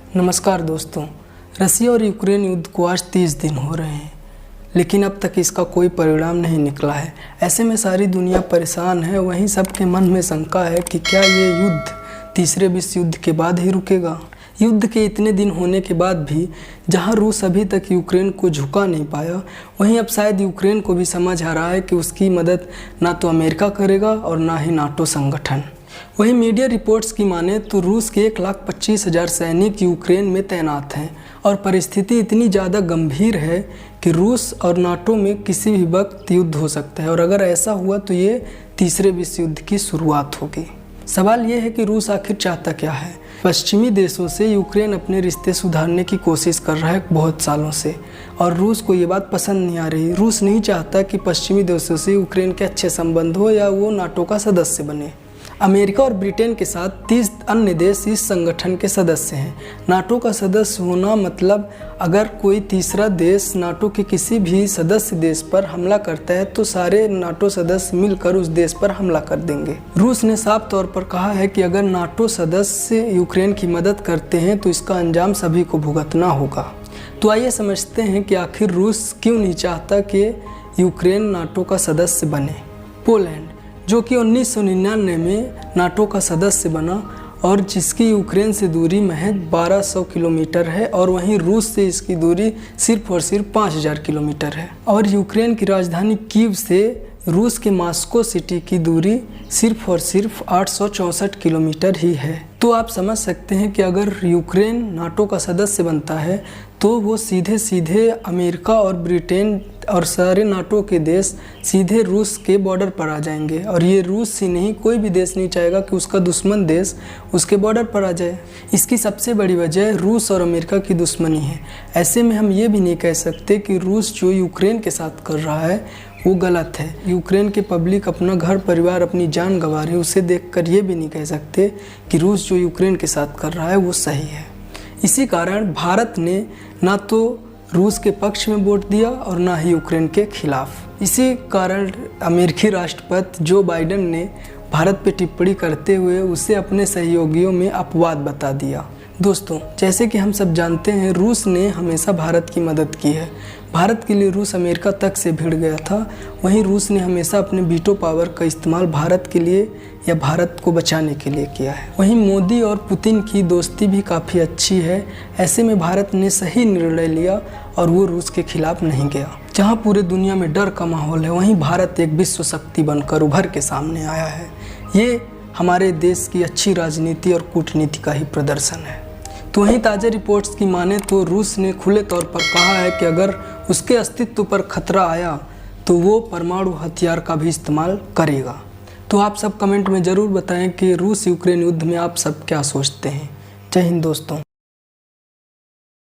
नमस्कार दोस्तों। रसिया और यूक्रेन युद्ध को आज 30 दिन हो रहे हैं, लेकिन अब तक इसका कोई परिणाम नहीं निकला है। ऐसे में सारी दुनिया परेशान है। वहीं सबके मन में शंका है कि क्या ये युद्ध तीसरे विश्व युद्ध के बाद ही रुकेगा। युद्ध के इतने दिन होने के बाद भी जहां रूस अभी तक यूक्रेन को झुका नहीं पाया, वहीं अब शायद यूक्रेन को भी समझ आ रहा है कि उसकी मदद ना तो अमेरिका करेगा और ना ही नाटो संगठन। वहीं मीडिया रिपोर्ट्स की माने तो रूस के 1,25,000 सैनिक यूक्रेन में तैनात हैं और परिस्थिति इतनी ज़्यादा गंभीर है कि रूस और नाटो में किसी भी वक्त युद्ध हो सकता है और अगर ऐसा हुआ तो ये तीसरे विश्व युद्ध की शुरुआत होगी। सवाल ये है कि रूस आखिर चाहता क्या है। पश्चिमी देशों से यूक्रेन अपने रिश्ते सुधारने की कोशिश कर रहा है बहुत सालों से, और रूस को ये बात पसंद नहीं आ रही। रूस नहीं चाहता कि पश्चिमी देशों से यूक्रेन के अच्छे संबंध हो या वो नाटो का सदस्य बने। अमेरिका और ब्रिटेन के साथ 30 अन्य देश इस संगठन के सदस्य हैं। नाटो का सदस्य होना मतलब अगर कोई तीसरा देश नाटो के किसी भी सदस्य देश पर हमला करता है तो सारे नाटो सदस्य मिलकर उस देश पर हमला कर देंगे। रूस ने साफ तौर पर कहा है कि अगर नाटो सदस्य यूक्रेन की मदद करते हैं तो इसका अंजाम सभी को भुगतना होगा। तो आइए समझते हैं कि आखिर रूस क्यों नहीं चाहता कि यूक्रेन नाटो का सदस्य बने। पोलैंड, जो कि 1999 में नाटो का सदस्य बना और जिसकी यूक्रेन से दूरी महज 1200 किलोमीटर है, और वहीं रूस से इसकी दूरी सिर्फ और सिर्फ 5000 किलोमीटर है, और यूक्रेन की राजधानी कीव से रूस के मॉस्को सिटी की दूरी सिर्फ और सिर्फ 864 किलोमीटर ही है। तो आप समझ सकते हैं कि अगर यूक्रेन नाटो का सदस्य बनता है तो वो सीधे सीधे अमेरिका और ब्रिटेन और सारे नाटो के देश सीधे रूस के बॉर्डर पर आ जाएंगे, और ये रूस ही नहीं, कोई भी देश नहीं चाहेगा कि उसका दुश्मन देश उसके बॉर्डर पर आ जाए। इसकी सबसे बड़ी वजह रूस और अमेरिका की दुश्मनी है। ऐसे में हम ये भी नहीं कह सकते कि रूस जो यूक्रेन के साथ कर रहा है वो गलत है। यूक्रेन के पब्लिक अपना घर परिवार अपनी जान गंवा रही है, उसे देखकर ये भी नहीं कह सकते कि रूस जो यूक्रेन के साथ कर रहा है वो सही है। इसी कारण भारत ने ना तो रूस के पक्ष में वोट दिया और ना ही यूक्रेन के खिलाफ। इसी कारण अमेरिकी राष्ट्रपति जो बाइडेन ने भारत पर टिप्पणी करते हुए उसे अपने सहयोगियों में अपवाद बता दिया। दोस्तों, जैसे कि हम सब जानते हैं, रूस ने हमेशा भारत की मदद की है। भारत के लिए रूस अमेरिका तक से भिड़ गया था। वहीं रूस ने हमेशा अपने वीटो पावर का इस्तेमाल भारत के लिए या भारत को बचाने के लिए किया है। वहीं मोदी और पुतिन की दोस्ती भी काफ़ी अच्छी है। ऐसे में भारत ने सही निर्णय लिया और वो रूस के खिलाफ नहीं गया। जहाँ पूरे दुनिया में डर का माहौल है, वहीं भारत एक विश्व शक्ति बनकर उभर के सामने आया है। ये हमारे देश की अच्छी राजनीति और कूटनीति का ही प्रदर्शन है। तो वहीं ताज़ा रिपोर्ट्स की माने तो रूस ने खुले तौर पर कहा है कि अगर उसके अस्तित्व पर खतरा आया तो वो परमाणु हथियार का भी इस्तेमाल करेगा। तो आप सब कमेंट में ज़रूर बताएं कि रूस यूक्रेन युद्ध में आप सब क्या सोचते हैं। जय हिंद दोस्तों।